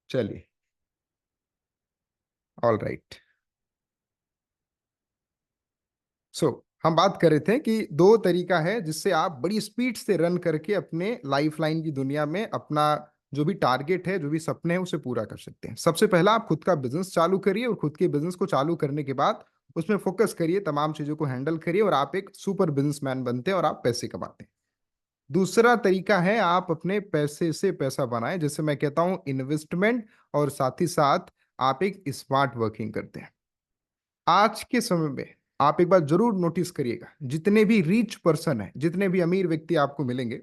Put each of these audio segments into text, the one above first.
चलिए, all right. हम बात कर रहे थे कि दो तरीका है जिससे आप बड़ी स्पीड से रन करके अपने लाइफलाइन की दुनिया में अपना जो भी टारगेट है, जो भी सपने हैं, उसे पूरा कर सकते हैं। सबसे पहला, आप खुद का बिजनेस चालू करिए और खुद के बिजनेस को चालू करने के बाद उसमें फोकस करिए, तमाम चीजों को हैंडल करिए और आप एक सुपर बिजनेसमैन बनते हैं और आप पैसे कमाते हैं। दूसरा तरीका है, आप अपने पैसे से पैसा बनाएं, जिसे मैं कहता हूं इन्वेस्टमेंट, और साथ ही साथ आप एक स्मार्ट वर्किंग करते हैं। आज के समय में आप एक बात जरूर नोटिस करिएगा, जितने भी रिच पर्सन है, जितने भी अमीर व्यक्ति आपको मिलेंगे,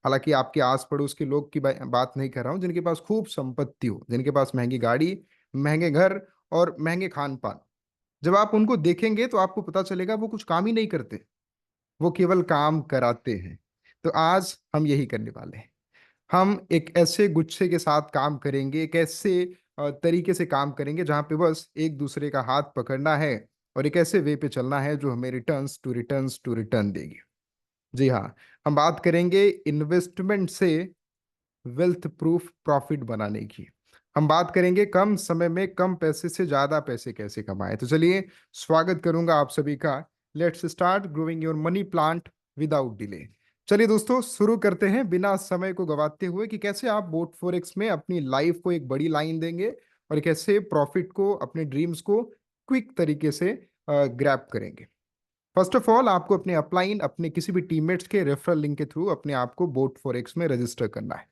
हालांकि आपके आस पड़ोस के लोग की बात नहीं कर रहा हूं, जिनके पास खूब संपत्ति हो, जिनके पास महंगी गाड़ी, महंगे घर और महंगे खान पान, जब आप उनको देखेंगे तो आपको पता चलेगा वो कुछ काम ही नहीं करते, वो केवल काम कराते हैं। तो आज हम यही करने वाले हैं। हम एक ऐसे गुच्छे के साथ काम करेंगे, एक ऐसे तरीके से काम करेंगे जहां पे बस एक दूसरे का हाथ पकड़ना है और एक ऐसे वे पे चलना है जो हमें रिटर्न देगी। जी हाँ, हम बात करेंगे इन्वेस्टमेंट से वेल्थ प्रूफ प्रॉफिट बनाने की। हम बात करेंगे कम समय में कम पैसे से ज्यादा पैसे कैसे कमाए। तो चलिए, स्वागत करूंगा आप सभी का। Let's start growing your money plant without delay. चलिए दोस्तों, शुरू करते हैं बिना समय को गवाते हुए कि कैसे आप बोट फॉरेक्स में अपनी लाइफ को एक बड़ी लाइन देंगे और कैसे प्रॉफिट को, अपने ड्रीम्स को क्विक तरीके से ग्रैब करेंगे। फर्स्ट ऑफ ऑल, आपको अपने अपलाइन, अपने किसी भी टीममेट्स के रेफरल लिंक के थ्रू अपने आप को बोट फॉरेक्स में रजिस्टर करना है।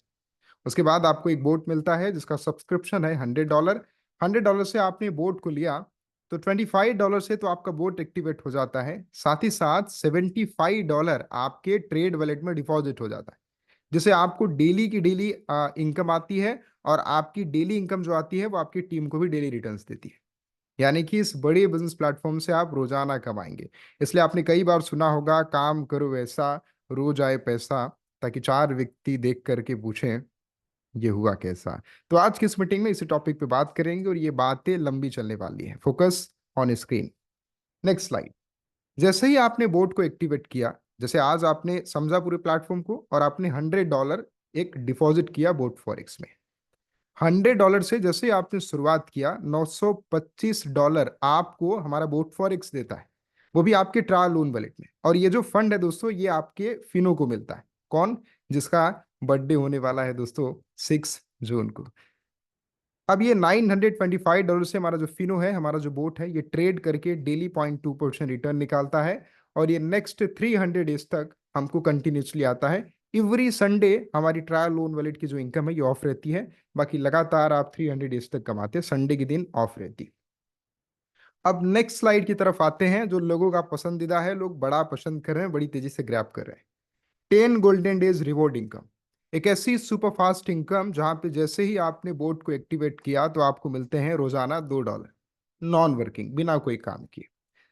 उसके बाद आपको एक बोट मिलता है जिसका सब्सक्रिप्शन है $100। $100 से आपने बोट को लिया तो $25 से तो आपका बोट एक्टिवेट हो जाता है। साथ ही साथ $75 आपके ट्रेड वॉलेट में डिपॉजिट हो जाता है, जिसे आपको डेली की डेली इनकम आती है। और आपकी डेली इनकम जो आती है वो आपकी टीम को भी डेली रिटर्न्स देती है। यानी कि इस बड़े बिजनेस प्लेटफॉर्म से आप रोजाना कमाएंगे। इसलिए आपने कई बार सुना होगा, काम करो वैसा, रोज आए पैसा, ताकि चार व्यक्ति देख करके पूछें ये हुआ कैसा। तो आज की इस मीटिंग में इसी टॉपिक पे बात करेंगे और ये बातें लंबी चलने वाली है। Focus on screen. Next slide. जैसे ही आपने बोर्ड को एक्टिवेट किया, जैसे आज आपने समझा पूरे प्लेटफॉर्म को, और आपने $100 एक डिपॉजिट किया बोट फॉरेक्स में। $100 से जैसे ही आपने शुरुआत किया, $925 आपको हमारा बोट फॉरेक्स देता है, वो भी आपके ट्रायल लोन वॉलेट में। और ये जो फंड है दोस्तों, ये आपके फिनो को मिलता है। कौन? जिसका बर्थडे होने वाला है दोस्तों 6 जून को। अब ये $925 से हमारा जो फिनो है, हमारा जो बोट है, ये ट्रेड करके डेली 0.2% रिटर्न निकालता है। और ये नेक्स्ट 300 डेज तक हमको कंटिन्यूसली आता है। एवरी संडे हमारी ट्रायल लोन वॉलेट की जो इनकम है ये ऑफ रहती है। बाकी लगातार आप 300 डेज तक कमाते हैं, संडे के दिन ऑफ रहती है। अब नेक्स्ट स्लाइड की तरफ आते हैं, जो लोगों का पसंदीदा है, लोग बड़ा पसंद कर रहे हैं, बड़ी तेजी से ग्रैब कर रहे हैं। 10 गोल्डन डेज रिवॉर्ड इनकम। एक ऐसी सुपर फास्ट इनकम जहां पे जैसे ही आपने बोट को एक्टिवेट किया तो आपको मिलते हैं रोजाना $2, नॉन वर्किंग, बिना कोई काम किए।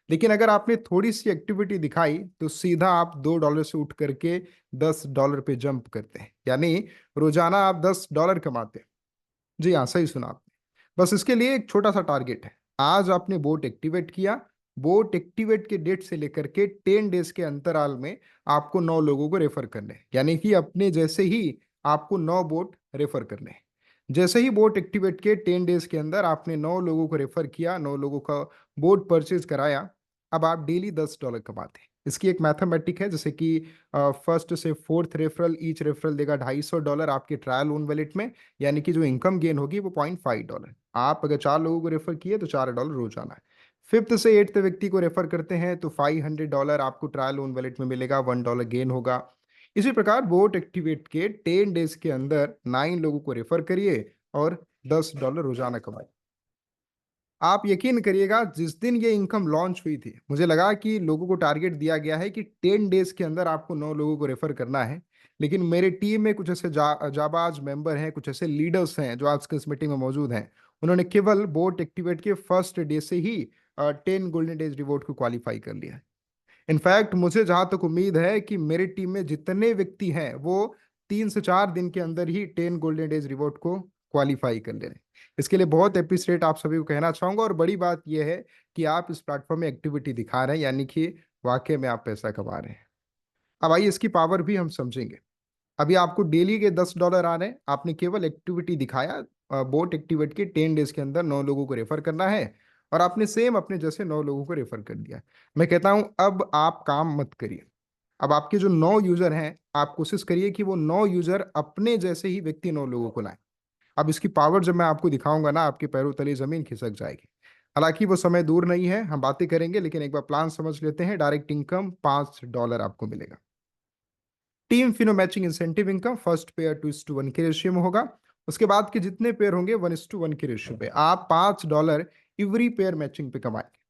लेकिन अगर आपने थोड़ी सी एक्टिविटी दिखाई तो सीधा आप $2 से उठ करके $10 पे जंप करते हैं, यानी रोजाना आप $10 कमाते हैं। जी हाँ, सही सुना आपने। बस इसके लिए एक छोटा सा टारगेट है। आज आपने बोट एक्टिवेट किया, बोट एक्टिवेट के डेट से लेकर के 10 डेज के अंतराल में आपको 9 लोगों को रेफर करने हैं, यानी कि अपने जैसे ही आपको 9 बोट रेफर करने हैं। जैसे ही बोट एक्टिवेट के 10 डेज के अंदर आपने 9 लोगों को रेफर किया, 9 लोगों का बोट परचेज कराया, अब आप डेली $10 कमाते हैं। इसकी एक मैथमेटिक है, जैसे कि फर्स्ट से फोर्थ रेफरल, ईच रेफरल देगा $250 आपके ट्रायल लोन वैलेट में। यानी कि जो इनकम गेन होगी वो $0.5। आप अगर 4 लोगों को रेफर किए तो $4 रोजाना है। फिफ्थ से एट्थ व्यक्ति को रेफर करते हैं तो $500 आपको ट्रायल लोन वैलेट में मिलेगा, $1 गेन होगा। इसी प्रकार वोट एक्टिवेट के 10 डेज के अंदर 9 लोगों को रेफर करिए और $10 रोजाना कमाइए। आप यकीन करिएगा, जिस दिन ये इनकम लॉन्च हुई थी, मुझे लगा कि लोगों को टारगेट दिया गया है कि 10 डेज के अंदर आपको 9 लोगों को रेफर करना है। लेकिन मेरे टीम में कुछ ऐसे जाबाज मेंबर हैं, कुछ ऐसे लीडर्स हैं जो आज के इस मीटिंग में मौजूद हैं। उन्होंने केवल बोट एक्टिवेट के फर्स्ट डे से ही 10 गोल्डन डेज रिवॉर्ड को क्वालिफाई कर लिया है। इनफैक्ट मुझे जहां तक उम्मीद है कि मेरी टीम में जितने व्यक्ति हैं वो 3 से 4 दिन के अंदर ही 10 गोल्डन डेज रिवॉर्ड को क्वालिफाई कर ले रहे हैं। इसके लिए बहुत अप्रिशिएट आप सभी को कहना चाहूंगा। और बड़ी बात यह है कि आप इस प्लेटफॉर्म में एक्टिविटी दिखा रहे हैं, यानी कि वाकई में आप पैसा कमा रहे हैं। अब आइए इसकी पावर भी हम समझेंगे। अभी आपको डेली के $10 आ रहे हैं, आपने केवल एक्टिविटी दिखाया, बोट एक्टिवेट के 10 डेज के अंदर 9 लोगों को रेफर करना है, और आपने सेम अपने जैसे 9 लोगों को रेफर कर दिया। मैं कहता हूं अब आप काम मत करिए। अब आपके जो 9 यूजर हैं, आप कोशिश करिए कि वो 9 यूजर अपने जैसे ही व्यक्ति 9 लोगों को लाएं। अब इसकी पावर जब मैं आपको दिखाऊंगा ना, आपके पैरों तले जमीन खिसक जाएगी। हालांकि वो समय दूर नहीं है, हम बातें करेंगे, लेकिन एक बार प्लान समझ लेते हैं। डायरेक्ट इनकम $5 आपको मिलेगा। Team Fino matching incentive income first pair 2:1 के रेशियो में होगा। उसके बाद के जितने पेयर होंगे 1:1 के रेशियो पे आप $5 एवरी पेयर मैचिंग पे कमाएंगे।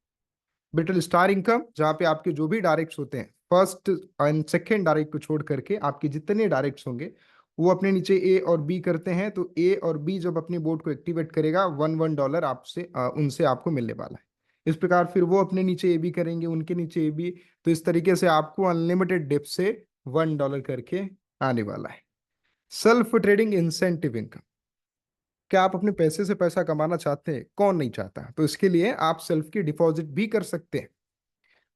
बिटल स्टार इनकम, जहां पे आपके जो भी डायरेक्ट्स होते हैं, फर्स्ट एंड सेकेंड डायरेक्ट को छोड़ करके आपके जितने डायरेक्ट्स होंगे वो अपने नीचे ए और बी करते हैं, तो ए और बी जब अपनी बोर्ड को एक्टिवेट करेगा, $1 आपसे उनसे आपको मिलने वाला है। इस प्रकार फिर वो अपने नीचे ए बी करेंगे, उनके नीचे ए बी, तो इस तरीके से आपको अनलिमिटेड डिप से $1 करके आने वाला है। सेल्फ ट्रेडिंग इंसेंटिव इनकम, क्या आप अपने पैसे से पैसा कमाना चाहते हैं? कौन नहीं चाहता? तो इसके लिए आप सेल्फ की डिपॉजिट भी कर सकते हैं।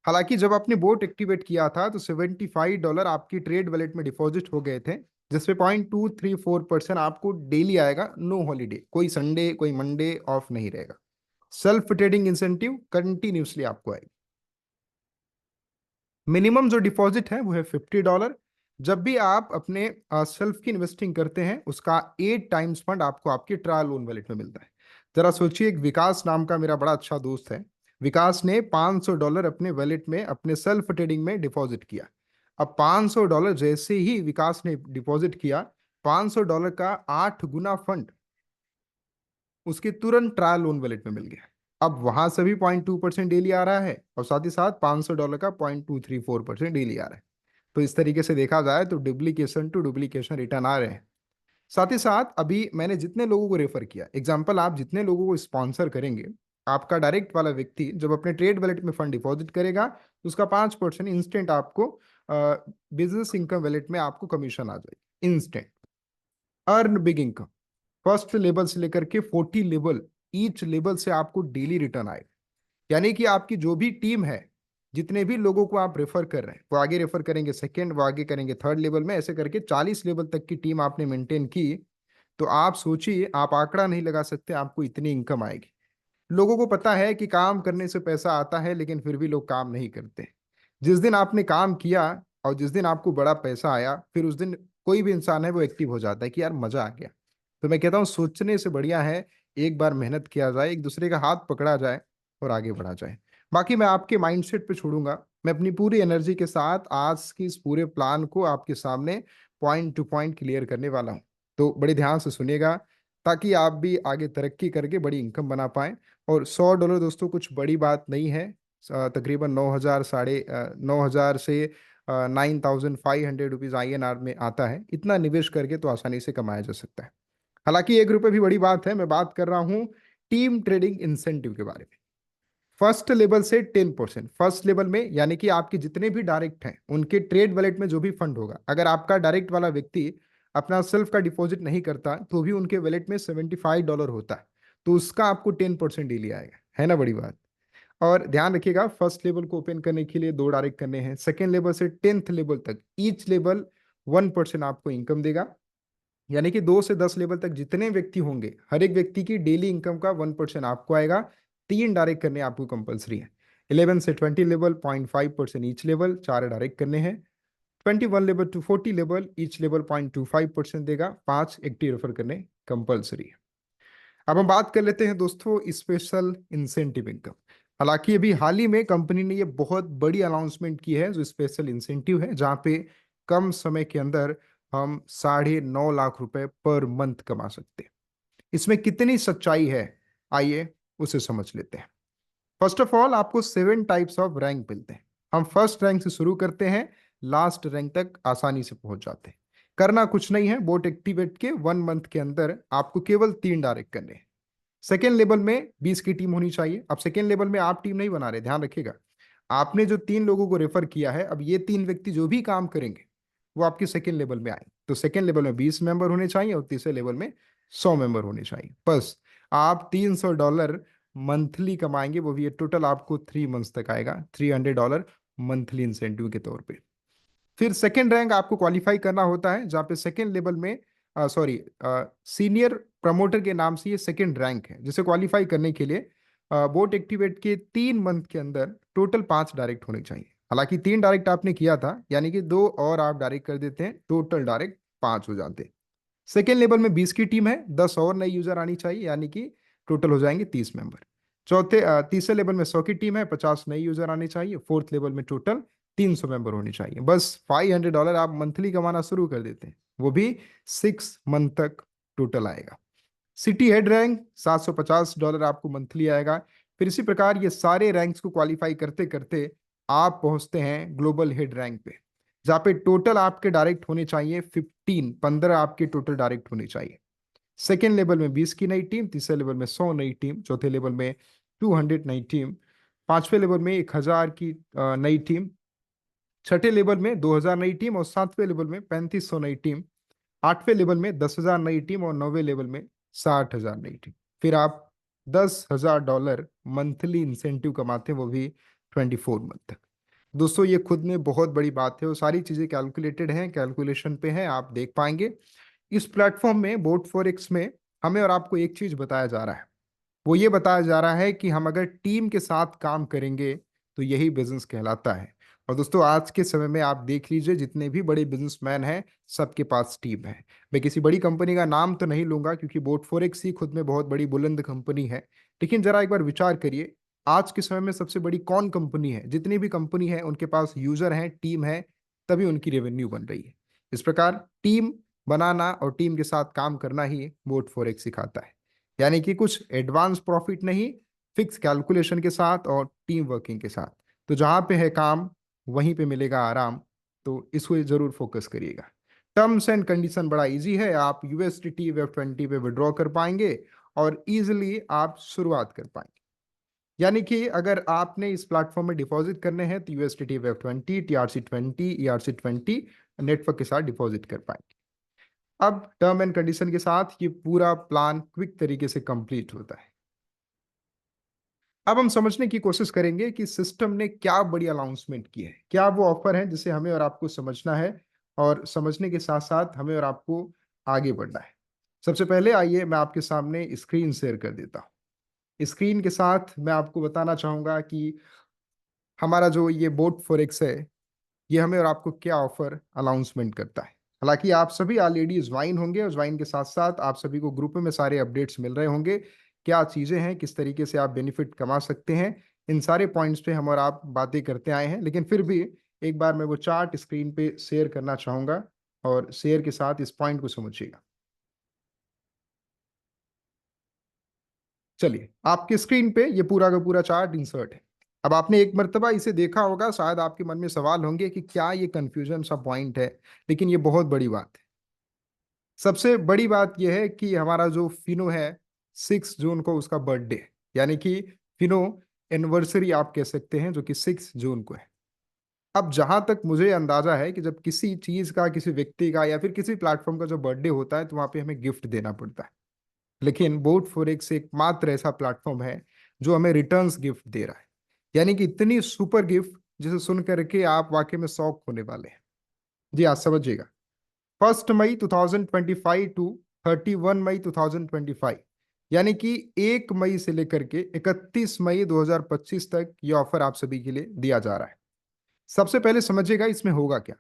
हालांकि जब आपने बोट एक्टिवेट किया था तो $75 आपकी ट्रेड वॉलेट में डिपॉजिट हो गए थे, जिसपे 0.234% आपको डेली आएगा। नो हॉलीडे, कोई संडे कोई मंडे ऑफ नहीं रहेगा। सेल्फ ट्रेडिंग इंसेंटिव कंटिन्यूसली आपको आएगी। मिनिमम जो डिपॉजिट है वो है $50। जब भी आप अपने सेल्फ की इन्वेस्टिंग करते हैं, उसका 8 टाइम्स फंड आपको आपके ट्रायल लोन वॉलेट में मिलता है। जरा सोचिए, एक विकास नाम का मेरा बड़ा अच्छा दोस्त है, विकास ने $500 अपने वॉलेट में अपने सेल्फ ट्रेडिंग में डिपॉजिट किया। अब $500 जैसे ही विकास ने डिपॉजिट किया, $500 का 8 गुना फंड उसके तुरंत ट्रायल लोन वॉलेट में मिल गया। अब वहां से भी 0.2% डेली आ रहा है, और साथ ही साथ $500 का 0.234% डेली आ रहा है। तो इस तरीके से देखा जाए तो डुप्लीकेशन टू डुप्लीकेशन रिटर्न आ रहे हैं। साथ ही साथ अभी मैंने जितने लोगों को रेफर किया, एग्जाम्पल, आप जितने लोगों को स्पॉन्सर करेंगे, आपका डायरेक्ट वाला व्यक्ति जब अपने ट्रेड वॉलेट में फंड डिपॉजिट करेगा, तो उसका 5% इंस्टेंट आपको बिजनेस इनकम वॉलेट में आपको कमीशन आ जाएगी instant. Earn big income, first level से लेकर के 40 लेवल, ईच लेवल से आपको डेली रिटर्न आएगा। यानी कि आपकी जो भी टीम है, जितने भी लोगों को आप रेफर कर रहे हैं, वो आगे रेफर करेंगे सेकंड, वो आगे करेंगे थर्ड लेवल में, ऐसे करके 40 लेवल तक की टीम आपने मेंटेन की, तो आप सोचिए, आप आंकड़ा नहीं लगा सकते आपको इतनी इनकम आएगी। लोगों को पता है कि काम करने से पैसा आता है, लेकिन फिर भी लोग काम नहीं करते। जिस दिन आपने काम किया और जिस दिन आपको बड़ा पैसा आया, फिर उस दिन कोई भी इंसान है वो एक्टिव हो जाता है कि यार मजा आ गया। तो मैं कहता हूँ, सोचने से बढ़िया है एक बार मेहनत किया जाए, एक दूसरे का हाथ पकड़ा जाए और आगे बढ़ा जाए। बाकी मैं आपके माइंडसेट पे छोड़ूंगा। मैं अपनी पूरी एनर्जी के साथ आज की इस पूरे प्लान को आपके सामने पॉइंट टू पॉइंट क्लियर करने वाला हूँ। तो बड़े ध्यान से सुनिएगा, ताकि आप भी आगे तरक्की करके बड़ी इनकम बना पाएं। और $100 दोस्तों कुछ बड़ी बात नहीं है। तकरीबन 9,000 साढ़े 9,000 से 9,500 रुपीज INR में आता है। इतना निवेश करके तो आसानी से कमाया जा सकता है। हालांकि 1 रुपए भी बड़ी बात है। मैं बात कर रहा हूं टीम ट्रेडिंग इंसेंटिव के बारे में। फर्स्ट लेवल से 10%, फर्स्ट लेवल में यानी कि आपके जितने भी डायरेक्ट हैं उनके ट्रेड वॉलेट में जो भी फंड होगा, अगर आपका डायरेक्ट वाला व्यक्ति अपना सेल्फ का डिपॉजिट नहीं करता तो भी उनके वॉलेट में $75 होता है, तो उसका आपको 10% डेली आएगा। है ना बड़ी बात? और ध्यान रखिएगा, फर्स्ट लेवल को ओपन करने के लिए 2 डायरेक्ट करने हैं, सेकेंड लेवल से 10th लेवल तक ईच लेवल 1% आपको इनकम देगा। यानी कि 2 से 10 लेवल तक जितने व्यक्ति होंगे, हर एक व्यक्ति की डेली इनकम का 1% आपको आएगा। 3 डायरेक्ट करने आपको कंपलसरी है। 11 से 20 लेवल 0.5% ईच लेवल, 4 डायरेक्ट करने हैं। 21 level to 40 level each level 0.25% देगा। 5 एक्टिव रेफर करने कंपलसरी है। अब हम बात कर लेते हैं दोस्तों स्पेशल इंसेंटिव इनकम। हालांकि अभी हाल ही में कंपनी ने ये बहुत बड़ी अनाउंसमेंट की है, जो स्पेशल इंसेंटिव है, जहां पे कम समय के अंदर हम 9.5 लाख रुपए पर मंथ कमा सकते हैं। इसमें कितनी सच्चाई है, आइए उसे समझ लेते हैं। फर्स्ट ऑफ ऑल, आपको 7 टाइप्स ऑफ रैंक मिलते हैं। हम फर्स्ट रैंक से शुरू करते हैं, लास्ट रैंक तक आसानी से पहुंच जाते हैं। करना कुछ नहीं है, बोट एक्टिवेट के 1 मंथ के अंदर आपको केवल 3 डायरेक्ट करने हैं। सेकेंड लेवल में 20 की टीम होनी चाहिए। अब सेकेंड लेवल में आप टीम नहीं बना रहे, ध्यान रखिएगा। आपने जो 3 लोगों को रेफर किया है, अब ये 3 व्यक्ति जो भी काम करेंगे वो आपके सेकेंड लेवल में आए, तो सेकेंड लेवल में 20 मेंबर होने चाहिए और तीसरे लेवल में 100 मेंबर होने चाहिए। बस आप $300 मंथली कमाएंगे, वो भी ये टोटल आपको 3 मंथ्स तक आएगा, $300 मंथली इंसेंटिव के तौर पे। फिर सेकेंड रैंक आपको क्वालिफाई करना होता है, जहाँ पे सेकेंड लेवल में, सॉरी, सीनियर प्रमोटर के नाम से ये सेकंड रैंक है, जिसे क्वालिफाई करने के लिए बोट एक्टिवेट के 3 मंथ के अंदर टोटल 5 डायरेक्ट होने चाहिए। हालांकि 3 डायरेक्ट आपने किया था, यानी कि 2 और आप डायरेक्ट कर देते हैं, टोटल डायरेक्ट 5 हो जाते हैं। सेकेंड लेवल में 20 की टीम है, 10 और नई यूजर आनी चाहिए, यानी कि टोटल हो जाएंगे 30 मेंबर। तीसरे लेवल में 100 की टीम है, 50 नई यूजर आनी चाहिए। फोर्थ लेवल में टोटल 300 मेंबर होने चाहिए। बस $500 आप मंथली कमाना शुरू कर देते हैं, वो भी 6 मंथ तक टोटल आएगा। सिटी हेड रैंक $750 आपको मंथली आएगा। फिर इसी प्रकार ये सारे रैंक्स को क्वालिफाई करते करते आप पहुंचते हैं ग्लोबल हेड रैंक पे, जहाँ पे टोटल आपके डायरेक्ट होने चाहिए 15 आपके टोटल डायरेक्ट होने चाहिए। सेकेंड लेवल में 20 की नई टीम, तीसरे लेवल में 100 नई टीम, चौथे लेवल में 200 नई टीम, पांचवें लेवल में 1000 की नई टीम, छठे लेवल में 2000 नई टीम और सातवें लेवल में 3500 नई टीम, आठवें लेवल में 10,000 नई टीम और नौवें लेवल में 60,000 नई टीम। फिर आप $10,000 मंथली इंसेंटिव कमाते हैं, वो भी 24 मंथ तक। दोस्तों ये खुद में बहुत बड़ी बात है, वो सारी चीज़ें कैलकुलेटेड हैं, कैलकुलेशन पे हैं, आप देख पाएंगे। इस प्लेटफॉर्म में बोट फॉरेक्स में हमें और आपको एक चीज़ बताया जा रहा है, वो ये बताया जा रहा है कि हम अगर टीम के साथ काम करेंगे तो यही बिजनेस कहलाता है। और दोस्तों आज के समय में आप देख लीजिए, जितने भी बड़े बिजनेसमैन हैं सबके पास टीम है। मैं किसी बड़ी कंपनी का नाम तो नहीं लूंगा, क्योंकि बोट फॉरेक्स ही खुद में बहुत बड़ी बुलंद कंपनी है। लेकिन जरा एक बार विचार करिए, आज के समय में सबसे बड़ी कौन कंपनी है? जितनी भी कंपनी है उनके पास यूजर हैं, टीम है, तभी उनकी रेवेन्यू बन रही है। इस प्रकार टीम बनाना और टीम के साथ काम करना ही बोट फॉरेक्स सिखाता है। यानी कि कुछ एडवांस प्रॉफिट नहीं, फिक्स कैलकुलेशन के साथ और टीम वर्किंग के साथ। तो जहां पे है काम वहीं पे मिलेगा आराम, तो इसको जरूर फोकस करिएगा। टर्म्स एंड कंडीशन बड़ा इजी है, आप यूएसडीटी वेब 20 पे विड्रॉ कर पाएंगे और इजिली आप शुरुआत कर पाएंगे। यानी कि अगर आपने इस प्लेटफॉर्म में डिपॉजिट करने हैं तो USDT web 20, TRC 20, ERC 20 network के साथ डिपॉजिट कर पाएंगे। अब टर्म एंड कंडीशन के साथ ये पूरा प्लान क्विक तरीके से कंप्लीट होता है। अब हम समझने की कोशिश करेंगे कि सिस्टम ने क्या बड़ी अनाउंसमेंट की है, क्या वो ऑफर है जिसे हमें और आपको समझना है, और समझने के साथ साथ हमें और आपको आगे बढ़ना है। सबसे पहले आइए मैं आपके सामने स्क्रीन शेयर कर देता हूँ। स्क्रीन के साथ मैं आपको बताना चाहूंगा कि हमारा जो ये बोट फॉरेक्स है, ये हमें और आपको क्या ऑफर अनाउंसमेंट करता है। हालांकि आप सभी ऑलरेडी ज्वाइन होंगे और ज्वाइन के साथ साथ आप सभी को ग्रुप में सारे अपडेट्स मिल रहे होंगे, क्या चीज़ें हैं, किस तरीके से आप बेनिफिट कमा सकते हैं। इन सारे पॉइंट्स पे हम और आप बातें करते आए हैं, लेकिन फिर भी एक बार मैं वो चार्ट स्क्रीन पे शेयर करना चाहूँगा, और शेयर के साथ इस पॉइंट को समझिएगा। चलिए, आपके स्क्रीन पे ये पूरा का पूरा चार्ट इंसर्ट है। अब आपने एक मर्तबा इसे देखा होगा, शायद आपके मन में सवाल होंगे कि क्या ये कंफ्यूजन सा पॉइंट है, लेकिन ये बहुत बड़ी बात है। सबसे बड़ी बात यह है कि हमारा जो फिनो है, 6 जून को उसका बर्थडे है, यानी कि फिनो एनिवर्सरी आप कह सकते हैं, जो कि 6 जून को है। अब जहां तक मुझे अंदाजा है कि जब किसी चीज का, किसी व्यक्ति का या फिर किसी प्लेटफॉर्म का जो बर्थडे होता है तो वहां पे हमें गिफ्ट देना पड़ता है। लेकिन बोट फॉरेक्स एकमात्र ऐसा प्लेटफॉर्म है जो हमें रिटर्न्स गिफ्ट दे रहा है, यानी कि इतनी सुपर गिफ्ट जिसे सुन करके आप वाकई में शौक होने वाले हैं। जी आप समझिएगा, 1 मई 2025 टू 31 मई 2025, यानी कि 1 मई से लेकर के 31 मई 2025 तक ये ऑफर आप सभी के लिए दिया जा रहा है। सबसे पहले समझिएगा इसमें होगा क्या।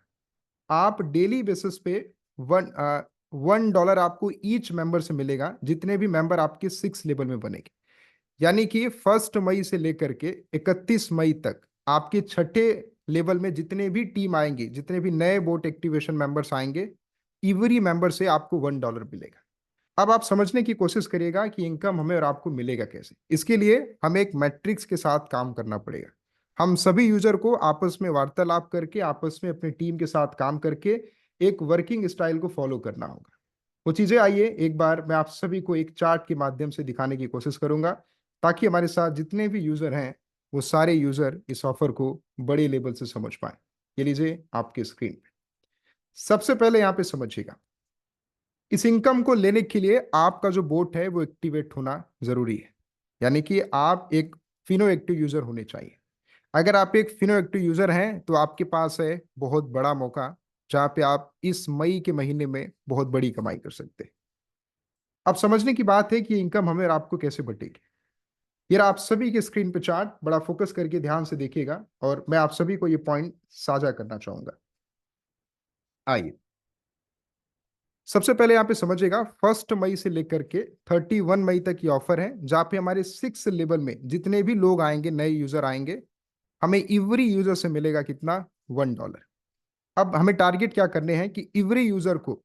आप डेली बेसिस पे वन $1 आपको ईच मेंबर से मिलेगा, जितने भी मेंबर आपके 6 लेवल में बनेंगे। यानी कि 1 मई से लेकर के 31 मई तक आपके छठे लेवल में जितने भी टीम आएंगे, जितने भी नए बोट एक्टिवेशन मेंबर्स आएंगे, इवरी मेंबर से आपको $1 मिलेगा। अब आप समझने की कोशिश करिएगा कि इनकम हमें और आपको मिलेगा कैसे। इसके लिए हमें एक मैट्रिक्स के साथ काम करना पड़ेगा। हम सभी यूजर को आपस में वार्तालाप करके, आपस में अपनी टीम के साथ काम करके एक वर्किंग स्टाइल को फॉलो करना होगा। वो चीजें आइए एक बार मैं आप सभी को एक चार्ट के माध्यम से दिखाने की कोशिश करूंगा, ताकि हमारे साथ जितने भी यूजर हैं वो सारे यूजर इस ऑफर को बड़े लेवल से समझ पाए। ये लीजिए आपके स्क्रीन पे। सबसे पहले यहाँ पे समझिएगा, इस इनकम को लेने के लिए आपका जो बोट है वो एक्टिवेट होना जरूरी है। यानी कि आप एक फिनो एक्टिव यूजर होने चाहिए। अगर आप एक फिनो एक्टिव यूजर हैं तो आपके पास है बहुत बड़ा मौका, जहां पे आप इस मई के महीने में बहुत बड़ी कमाई कर सकते हैं। अब समझने की बात है कि ये इनकम हमें और आपको कैसे बटेगी। ये रहा आप सभी के स्क्रीन पे चार्ट, बड़ा फोकस करके ध्यान से देखिएगा और मैं आप सभी को ये पॉइंट साझा करना चाहूंगा। आइए, सबसे पहले यहाँ पे समझिएगा, 1 मई से लेकर के 31 मई तक ये ऑफर है, जहाँ पे हमारे 6 लेवल में जितने भी लोग आएंगे, नए यूजर आएंगे, हमें एवरी यूजर से मिलेगा कितना, $1। अब हमें टारगेट क्या करने हैं कि एवरी यूजर को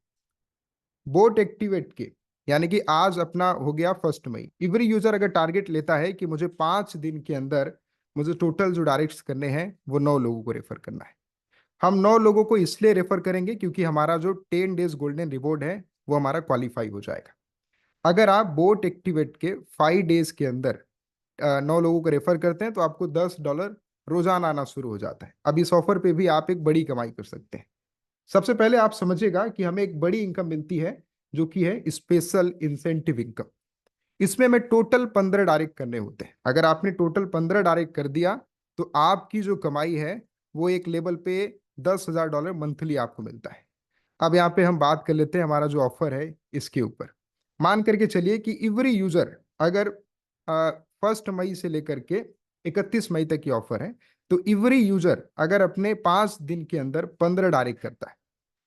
बोट एक्टिवेट के, यानी कि आज अपना हो गया 1 मई, एवरी यूजर अगर टारगेट लेता है कि मुझे 5 दिन के अंदर मुझे टोटल जो डायरेक्ट्स करने हैं वो 9 लोगों को रेफर करना है। हम 9 लोगों को इसलिए रेफर करेंगे क्योंकि हमारा जो 10 डेज गोल्डन रिवॉर्ड है वो हमारा क्वालिफाई हो जाएगा। अगर आप बोट एक्टिवेट के 5 डेज के अंदर 9 लोगों को रेफर करते हैं तो आपको $10 रोजाना आना शुरू हो जाता है। अब इस ऑफर पे भी आप एक बड़ी कमाई कर सकते हैं। सबसे पहले आप समझिएगा कि हमें एक बड़ी इनकम मिलती है जो कि है स्पेशल इंसेंटिव इनकम। इसमें हमें टोटल 15 डायरेक्ट करने होते हैं। अगर आपने टोटल 15 डायरेक्ट कर दिया तो आपकी जो कमाई है वो एक लेवल पे $10,000 मंथली आपको मिलता है। अब यहाँ पे हम बात कर लेते हैं हमारा जो ऑफर है इसके ऊपर। मान करके चलिए कि एवरी यूजर अगर 1 मई से लेकर के 31 मई तक की ऑफर है, तो एवरी यूजर अगर अपने 5 दिन के अंदर 15 डायरेक्ट करता है,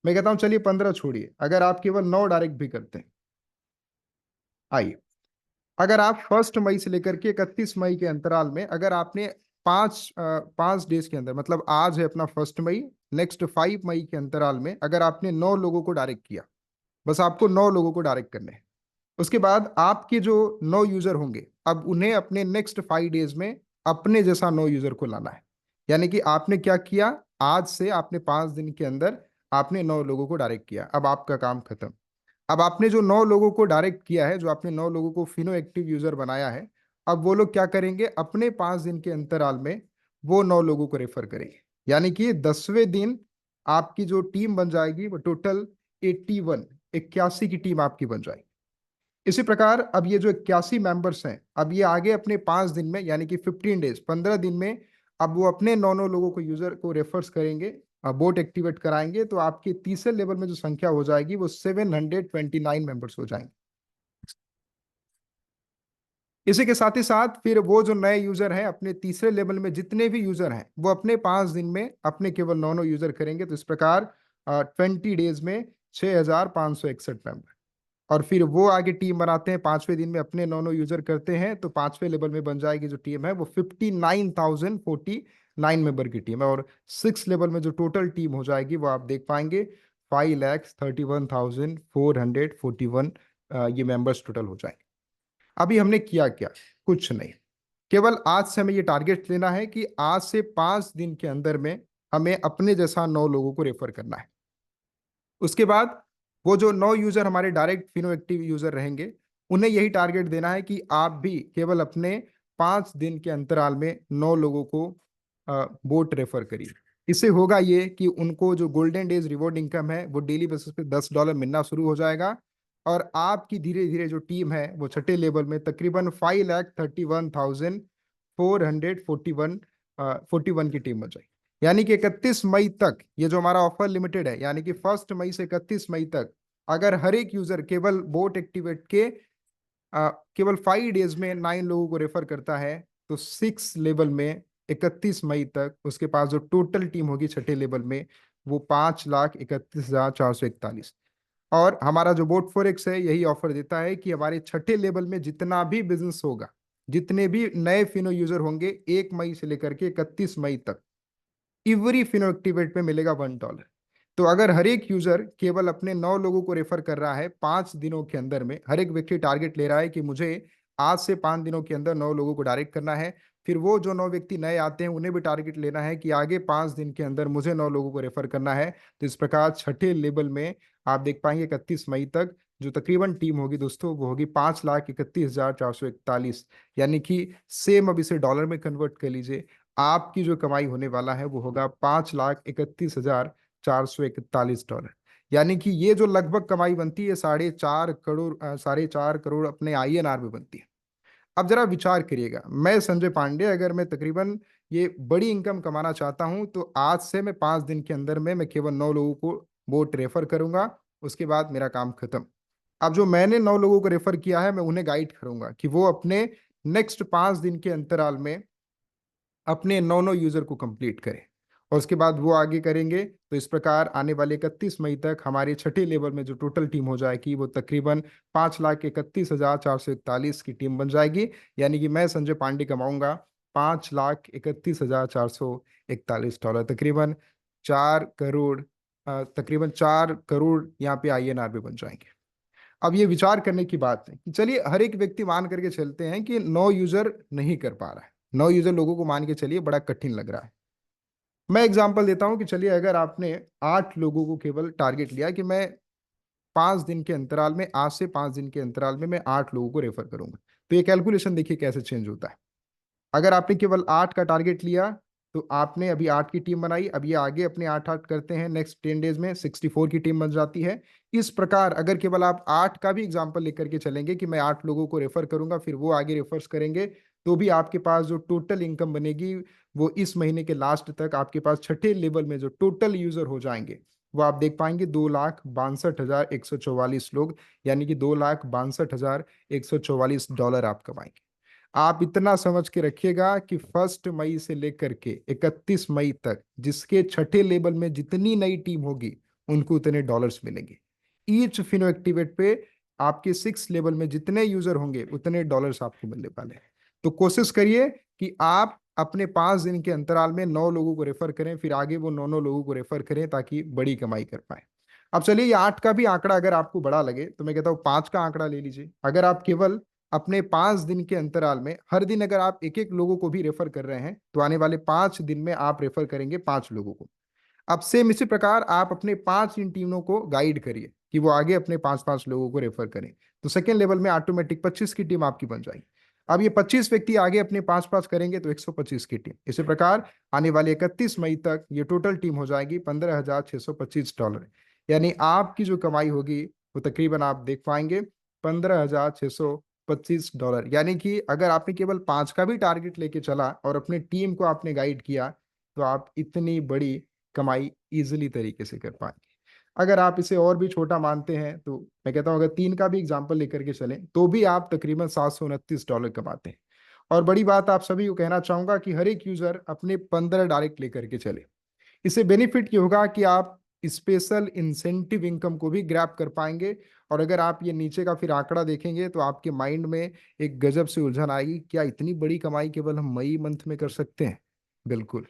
मैं कहता हूं चलिए 15 छोड़िए, अगर आप केवल 9 डायरेक्ट भी करते हैं। आइए, अगर आप 1 मई से लेकर के 31 मई के अंतराल में अगर आपने 5 डेज के अंदर, मतलब आज है अपना 1 मई, नेक्स्ट 5 मई के अंतराल में अगर आपने 9 लोगों को डायरेक्ट किया, बस आपको 9 लोगों को डायरेक्ट करने हैं। उसके बाद आपके जो 9 यूजर होंगे, अब उन्हें अपने नेक्स्ट 5 डेज में अपने जैसा 9 यूजर को लाना है। यानी कि आपने क्या किया, आज से आपने 5 दिन के अंदर आपने 9 लोगों को डायरेक्ट किया, अब आपका काम खत्म। अब आपने जो 9 लोगों को डायरेक्ट किया है, जो आपने 9 लोगों को फिनो एक्टिव यूजर बनाया है, अब वो लोग क्या करेंगे, अपने 5 दिन के अंतराल में वो 9 लोगों को रेफर करेंगे। यानी कि 10वें दिन आपकी जो टीम बन जाएगी वो टोटल 81, 81 की टीम आपकी बन जाएगी। इसी प्रकार अब ये जो 81 मेंबर्स हैं, अब ये आगे अपने 5 दिन में, यानी कि 15 डेज, 15 दिन में, अब वो अपने 9 लोगों को यूजर को रेफर्स करेंगे, बोट एक्टिवेट कराएंगे, तो आपके तीसरे लेवल में जो संख्या हो जाएगी वो 729 मेंबर्स हो जाएंगे। इसी के साथ ही साथ फिर वो जो नए यूजर हैं, अपने तीसरे लेवल में जितने भी यूजर हैं, वो अपने 5 दिन में अपने केवल 9 यूजर करेंगे, तो इस प्रकार 20 डेज में 6,561 मेंबर। और फिर वो आगे टीम बनाते हैं, 5वें दिन में अपने 9 यूजर करते हैं, तो 5वें लेवल में बन जाएगी जो टीम है वो 59,049 मेंबर की टीम है। और 6 लेवल में जो टोटल टीम हो जाएगी वो आप देख पाएंगे 5,31,441 ये मेंबर्स टोटल हो जाएंगे। अभी हमने किया क्या, कुछ नहीं, केवल आज से हमें ये टारगेट लेना है कि आज से 5 दिन के अंदर में हमें अपने जैसा 9 लोगों को रेफर करना है। उसके बाद वो जो 9 यूजर हमारे डायरेक्ट फिनो एक्टिव यूजर रहेंगे, उन्हें यही टारगेट देना है कि आप भी केवल अपने 5 दिन के अंतराल में 9 लोगों को बोट रेफर करिए। इससे होगा ये कि उनको जो गोल्डन डेज रिवॉर्ड इनकम है वो डेली बेसिस पे $10 मिलना शुरू हो जाएगा। और आपकी धीरे धीरे जो टीम है वो छठे लेवल में तकरीबन 5,31,441 41 की टीम बन जाएगी। यानी कि 31 मई तक ये जो हमारा ऑफर लिमिटेड है, यानी कि 1 मई से 31 मई तक अगर हर एक यूजर केवल बोट एक्टिवेट के केवल 5 डेज में 9 लोगों को रेफर करता है, तो 6 लेवल में 31 मई तक उसके पास जो टोटल टीम होगी छठे लेवल में वो 5,31,441। और हमारा जो बोट फॉरेक्स है यही ऑफर देता है कि हमारे छठे लेवल में जितना भी बिजनेस होगा, जितने भी नए फिनो यूजर होंगे 1 मई से लेकर के 31 मई तक, एवरी फिनो एक्टिवेट में मिलेगा $1। तो अगर हर एक यूजर केवल अपने 9 लोगों को रेफर कर रहा है 5 दिनों के अंदर में, हर एक व्यक्ति टारगेट ले रहा है कि मुझे आज से 5 दिनों के अंदर 9 लोगों को डायरेक्ट करना है, फिर वो जो 9 व्यक्ति नए आते हैं उन्हें भी टारगेट लेना है कि आगे 5 दिन के अंदर मुझे 9 लोगों को रेफर करना है। तो इस प्रकार छठे लेवल में आप देख पाएंगे 31 मई तक जो तकरीबन टीम होगी दोस्तों वो होगी 5,31,441। यानी कि सेम, अब इसे डॉलर में कन्वर्ट कर लीजिए, आपकी जो कमाई होने वाला है वो होगा $5,31,441। यानी कि ये जो लगभग कमाई बनती है 4.5 करोड़, 4.5 करोड़ अपने INR में बनती है। अब जरा विचार करिएगा, मैं संजय पांडे अगर मैं तकरीबन ये बड़ी इनकम कमाना चाहता हूं तो आज से मैं 5 दिन के अंदर में मैं केवल 9 लोगों को बोट रेफर करूंगा, उसके बाद मेरा काम खत्म। अब जो मैंने 9 लोगों को रेफर किया है, मैं उन्हें गाइड करूंगा कि वो अपने नेक्स्ट 5 दिन के अंतराल में अपने 9 यूजर को कंप्लीट करें, और उसके बाद वो आगे करेंगे। तो इस प्रकार आने वाले 31 मई तक हमारे छठे लेवल में जो टोटल टीम हो जाएगी वो तकरीबन 5,31,441 की टीम बन जाएगी। यानी कि मैं संजय पांडे कमाऊंगा $5,31,441, तकरीबन 4 करोड़ यहाँ पे INR में बन जाएंगे। अब ये विचार करने की बात है कि चलिए हर एक व्यक्ति मान करके चलते हैं कि 9 यूजर नहीं कर पा रहा है, 9 यूजर लोगों को मान के चलिए बड़ा कठिन लग रहा है। मैं एग्जांपल देता हूं कि चलिए अगर आपने 8 लोगों को केवल टारगेट लिया कि मैं 5 दिन के अंतराल में, आज से 5 दिन के अंतराल में मैं 8 लोगों को रेफर करूंगा, तो ये कैलकुलेशन देखिए कैसे चेंज होता है। अगर आपने केवल 8 का टारगेट लिया, तो आपने अभी 8 की टीम बनाई, अब ये आगे अपने 8 8 करते हैं, नेक्स्ट 10 डेज में 64 की टीम बन जाती है। इस प्रकार अगर केवल आप 8 का भी एग्जाम्पल लेकर के चलेंगे कि मैं 8 लोगों को रेफर करूंगा, फिर वो आगे रेफर्स करेंगे, तो भी आपके पास जो टोटल इनकम बनेगी वो इस महीने के लास्ट तक आपके पास छठे लेवल में जो टोटल यूजर हो जाएंगे वो आप देख पाएंगे 2,62,144 लोग, यानी कि $2,62,144 आप कमाएंगे। आप इतना समझ के रखिएगा कि 1 मई से लेकर के 31 मई तक जिसके छठे लेवल में जितनी नई टीम होगी उनको उतने डॉलर्स मिलेंगे। ईच फिनो एक्टिवेट पे आपके 6 लेवल में जितने यूजर होंगे उतने डॉलर्स आपको मिलने वाले हैं। तो कोशिश करिए कि आप अपने 5 दिन के अंतराल में 9 लोगों को रेफर करें, फिर आगे वो 9 9 लोगों को रेफर करें ताकि बड़ी कमाई कर पाए। अब चलिए ये 8 का भी आंकड़ा अगर आपको बड़ा लगे तो मैं कहता हूँ 5 का आंकड़ा ले लीजिए। अगर आप केवल अपने 5 दिन के अंतराल में हर दिन अगर आप एक एक लोगों को भी रेफर कर रहे हैं, तो आने वाले 5 दिन में आप रेफर करेंगे 5 लोगों को। अब सेम इसी प्रकार आप अपने 5 इन टीमों को गाइड करिए कि वो आगे अपने 5 5 लोगों को रेफर करें, तो सेकेंड लेवल में ऑटोमेटिक 25 की टीम आपकी बन जाएगी। अब ये 25 व्यक्ति आगे अपने 5 5 करेंगे तो 125 की टीम। इसी प्रकार आने वाले 31 मई तक ये टोटल टीम हो जाएगी $15,625। यानी आपकी जो कमाई होगी वो तकरीबन आप देख पाएंगे $15,625। यानी कि अगर आपने केवल 5 का भी टारगेट लेके चला और अपने टीम को आपने गाइड किया, तो आप इतनी बड़ी कमाई इजिली तरीके से कर पाएंगे। अगर आप इसे और भी छोटा मानते हैं तो मैं कहता हूं अगर 3 का भी एग्जाम्पल लेकर के चलें तो भी आप तकरीबन $729 कमाते हैं। और बड़ी बात आप सभी को कहना चाहूंगा कि हर एक यूजर अपने 15 डायरेक्ट लेकर के चले। इससे बेनिफिट ये होगा कि आप स्पेशल इंसेंटिव इनकम को भी ग्रैब कर पाएंगे। और अगर आप ये नीचे का फिर आंकड़ा देखेंगे तो आपके माइंड में एक गजब से उलझन आएगी, क्या इतनी बड़ी कमाई केवल हम मई मंथ में कर सकते हैं? बिल्कुल,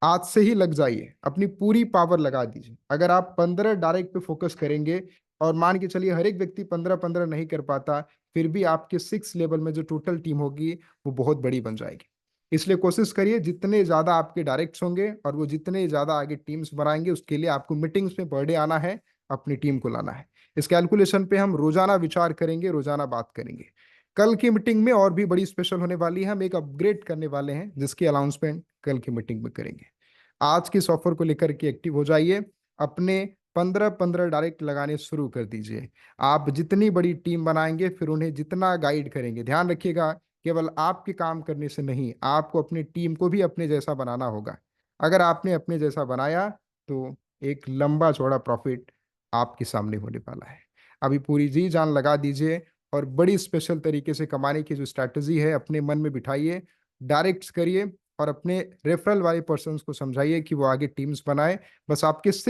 आज से ही लग जाइए, अपनी पूरी पावर लगा दीजिए। अगर आप 15 डायरेक्ट पे फोकस करेंगे, और मान के चलिए हर एक व्यक्ति 15 15 नहीं कर पाता, फिर भी आपके 6 लेवल में जो टोटल टीम होगी वो बहुत बड़ी बन जाएगी। इसलिए कोशिश करिए जितने ज्यादा आपके डायरेक्ट्स होंगे और वो जितने ज्यादा आगे टीम्स बनाएंगे, उसके लिए आपको मीटिंग्स में पर डे आना है, अपनी टीम को लाना है। इस कैलकुलेशन पे हम रोजाना विचार करेंगे, रोजाना बात करेंगे। कल की मीटिंग में और भी बड़ी स्पेशल होने वाली है, हम एक अपग्रेड करने वाले हैं जिसकी अनाउंसमेंट कल की मीटिंग में करेंगे। आज के इस ऑफर को लेकर के एक्टिव हो जाइए, अपने 15 15 डायरेक्ट लगाने शुरू कर दीजिए। आप जितनी बड़ी टीम बनाएंगे फिर उन्हें जितना गाइड करेंगे, ध्यान रखिएगा केवल आपके काम करने से नहीं, आपको अपनी टीम को भी अपने जैसा बनाना होगा। अगर आपने अपने जैसा बनाया तो एक लंबा चौड़ा प्रॉफिट आपके सामने होने वाला है। अभी पूरी जी जान लगा दीजिए और बड़ी स्पेशल तरीके से कमाने की जो स्ट्रैटेजी है अपने मन में बिठाइए, डायरेक्ट्स करिए और अपने रेफरल वाले पर्सन को समझाइए कि वो आगे टीम्स बनाए। बस आपके 6